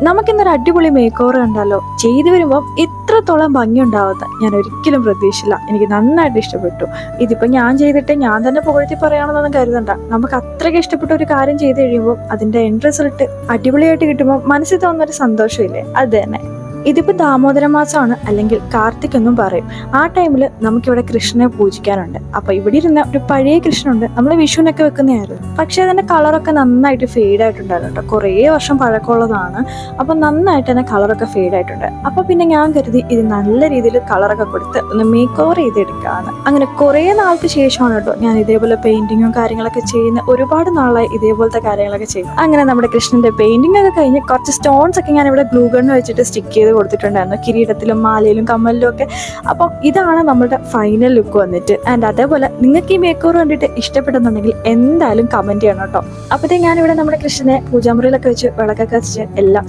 നമുക്കിന്നൊരു അടിപൊളി make over കണ്ടാലോ? ചെയ്തു വരുമ്പോൾ ഇത്രത്തോളം ഭംഗി ഉണ്ടാവുന്ന ഞാൻ ഒരിക്കലും പ്രതീക്ഷിച്ചില്ല. എനിക്ക് നന്നായിട്ട് ഇഷ്ടപ്പെട്ടു. ഇതിപ്പോ ഞാൻ ചെയ്തിട്ട് ഞാൻ തന്നെ പുകഴ്ത്തി പറയുകയാണെന്നൊന്നും കരുതണ്ട. നമുക്ക് അത്രയ്ക്ക് ഇഷ്ടപ്പെട്ട ഒരു കാര്യം ചെയ്ത് കഴിയുമ്പോൾ അതിന്റെ എൻഡ് റിസൾട്ട് അടിപൊളിയായിട്ട് കിട്ടുമ്പോൾ മനസ്സിൽ തോന്നുന്ന ഒരു സന്തോഷമില്ലേ, അത് തന്നെ. ഇതിപ്പോ ദാമോദര മാസമാണ്, അല്ലെങ്കിൽ കാർത്തിക് എന്നും പറയും. ആ ടൈമിൽ നമുക്കിവിടെ കൃഷ്ണനെ പൂജിക്കാനുണ്ട്. അപ്പൊ ഇവിടെ ഇരുന്ന ഒരു പഴയ കൃഷ്ണനുണ്ട്, നമ്മൾ വിഷുവിനൊക്കെ വെക്കുന്നതായിരുന്നു. പക്ഷെ അതിന്റെ കളറൊക്കെ നന്നായിട്ട് ഫെയ്ഡ് ആയിട്ടുണ്ടായിരുന്നു കേട്ടോ. കുറേ വർഷം പഴക്കമുള്ളതാണ്. അപ്പൊ നന്നായിട്ട് തന്നെ കളറൊക്കെ ഫെയ്ഡ് ആയിട്ടുണ്ട്. അപ്പൊ പിന്നെ ഞാൻ കരുതി ഇത് നല്ല രീതിയിൽ കളറൊക്കെ കൊടുത്ത് ഒന്ന് മേക്ക് ഓവർ ചെയ്തെടുക്കാന്ന്. അങ്ങനെ കുറെ നാൾക്ക് ശേഷമാണ് കേട്ടോ ഞാൻ ഇതേപോലെ പെയിന്റിങ്ങും കാര്യങ്ങളൊക്കെ ചെയ്യുന്ന. ഒരുപാട് നാളായി ഇതേപോലത്തെ കാര്യങ്ങളൊക്കെ ചെയ്യും. അങ്ങനെ നമ്മുടെ കൃഷ്ണന്റെ പെയിന്റിംഗ് ഒക്കെ കഴിഞ്ഞ് കുറച്ച് സ്റ്റോൺസ് ഒക്കെ ഞാൻ ഇവിടെ ഗ്ലൂ ഗണ്ണ് വെച്ചിട്ട് സ്റ്റിക്ക് ചെയ്ത് കൊടുത്തിട്ടുണ്ടായിരുന്നു, കിരീടത്തിലും മാലയിലും കമ്മലിലും ഒക്കെ. അപ്പം ഇതാണ് നമ്മുടെ ഫൈനൽ ലുക്ക് വന്നിട്ട്. ആൻഡ് അതേപോലെ നിങ്ങൾക്ക് ഈ മേക്ക് ഓവർ കണ്ടിട്ട് ഇഷ്ടപ്പെടുന്നുണ്ടെങ്കിൽ എന്തായാലും കമന്റ് ചെയ്യണം കേട്ടോ. അപ്പോഴത്തേ ഞാനിവിടെ നമ്മുടെ കൃഷ്ണനെ പൂജാമുറിയിലൊക്കെ വെച്ച് വിളക്കൊക്കെ വെച്ച് എല്ലാം